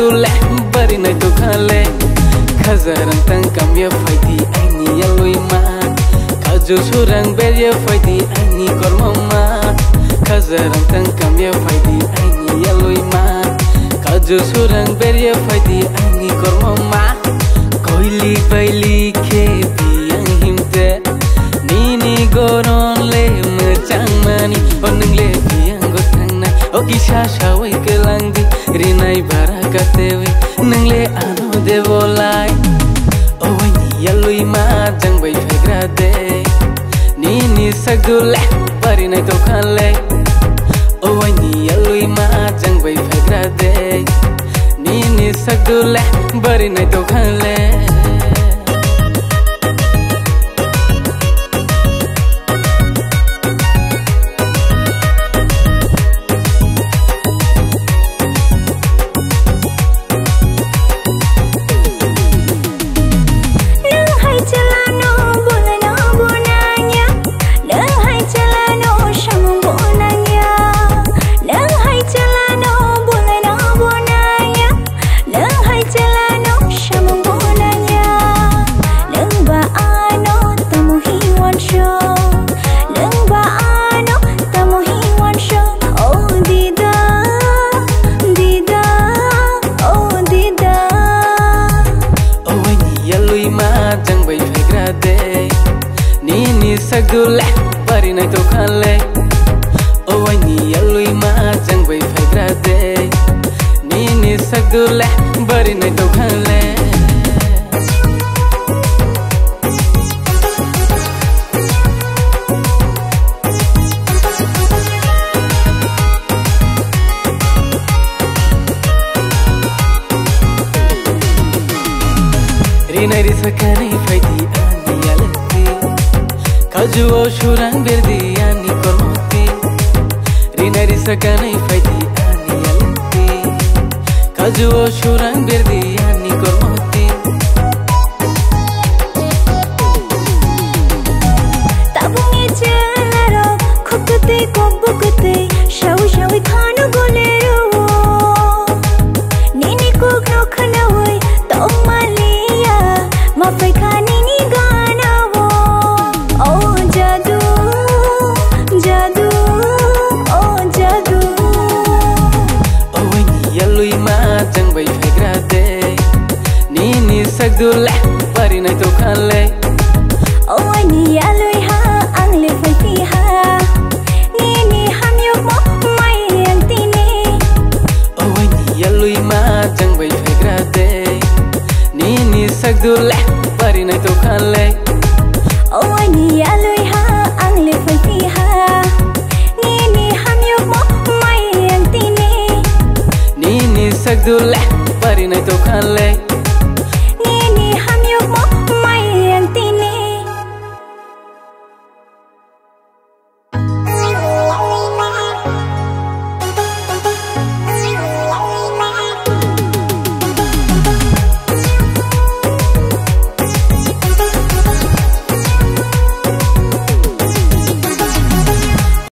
sagdule bari na to khale khazaran tang kam ya faidi ani yaloi ma khajo surang ber ya faidi ani kormama khazaran tang kam ya faidi ani yaloi ma khajo surang ber ya faidi ani kormama koili baili ke biang himte nini goron le mechang mani oneng le biang gotang na okisha shawai kelangdi rinai barakatewe nangle ano devolai owani yalui ma jang bai fegrade nini sagdule bari nai to khale owani yalui ma jang bai fegrade nini sagdule bari nai to khale nini sagdule bari nai to khale owani yalui ma jang bai fegrade nini sagdule bari nai to khale rinai risakani faidi kajuo shurang berdi ani kormoti rinai risakanai faidi ani alti kajuo shurang berdi ani kormoti tabungi chelaro khukte kobukte shaw shaw khanu golero nini ko khana hoy to maliya ma fai khani ni gana jang bai fegrade nini sagdule